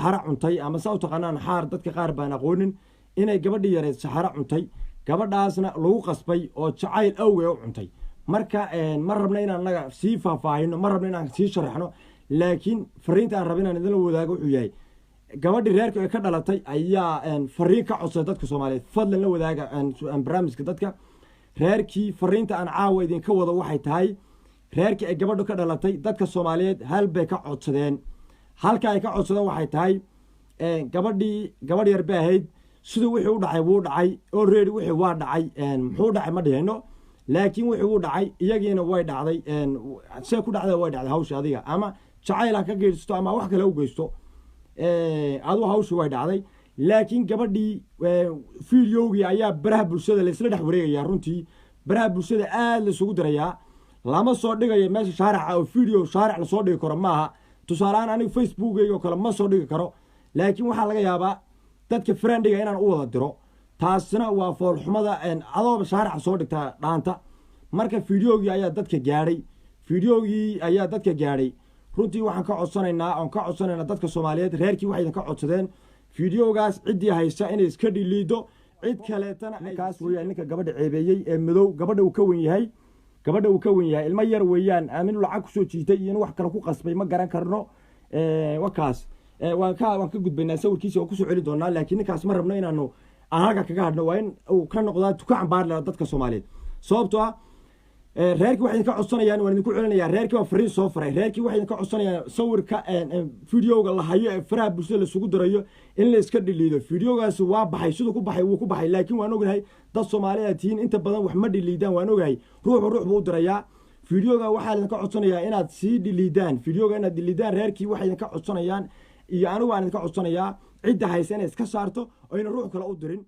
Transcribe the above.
saxara cuntay ama saa u taqaanaan xaar dadka qaar baan aqoonin inay gabadhii yareed saxara cuntay gabadhaasna lagu qasbay oo jacayl awgee u cuntay marka ma rabna inaan naga sii faahfaahino ma rabna inaan sii sharaxno laakiin fariinta aan raba inaan idinla wadaago wuxuu yahay gabadhii reerka ee ka dhalatay ayaa fariin ka codsaday dadka Soomaaliyeed fadlan la wadaaga barnaamijka dadka reerkii fariinta aan caawa idinka wado waxay tahay reerkii ay gabadhu ka dhalatay dadka Soomaaliyeed hal bay ka codsadeen halka ay ka codsadeen waxay tahay gabadh yar bay ahayd sidoo wixii u dhacay wuu dhacay already wixii waa dhacay muxuu dhacay ma dhihino laakiin wixii uu dhacay iyagiina way dhacday see ku dhacday way dhacday hawsha adiga ama jacayl ka geeysto ama wax kale u geysto adu hawsha way dhacday laakiin gabadhii fiidiyoogii ayaa baraha bulshada la isla dhex wareegaya runtii baraha bulshada aad la isugu dirayaa lama soo dhigayo meesha shaarica oo fiidiyo shaaric la soo dhigi karo maaha tusaaleaan aniga facebookayga kale ma soo dhigi karo laakiin waxaa laga yaabaa dadka friendiga inaan u wada diro taasina waa foolxumada adooba shaarica soo dhigtaa dhaanta marka fiidiyoogii ayaa dadka gaadhay runtii waxaan ka codsanaynaa dadka Soomaaliyeed reerkii waxay idin ka codsadeen fiidiyoogaas ciddii haysa inay iska dhiliido cid kaleetana kaas weeyaan ninka gabadha ceebeeyay ee madow gabadha uu ka wen yahay ilmo yar weeyaan aamin lacag ku soo jiitay iyo wax kale ku qasbay ma garan karno wakaas waan ka gudbaynaa sawirkiisa oo ku soo celi doonaa laakiin ninkaas ma rabno inaanu anaga kaga hadno waa in uu ka noqdaa tukaan baar leh dadka Soomaaliyeed sababtoo ah reerkii waxay ka codsanayaan waan idinku celinayaa reerkii waa fariin soo faray reerkii waxay ka codsanayaan sawirka fiidiyooga la hayo ee faraha bulshada la isugu dirayo in la iska dhiliido fiidiyoogaas waa baxay sidoo ku baxay laakiin waan ognahay dad Soomaaliyeed tiin inta badan wax ma dhiliidaan waan ogahay ruux buu u dirayaa fiidiyooga waxaa idin ka codsanayaa inaad sii dhiliidaan fiidiyooga inaad dhiliidaan reerkii waxay idin ka codsanayaan iyo anigu aan idin ka codsanayaa cidda haysa inay iska saarto oo ina ruux kale u dirin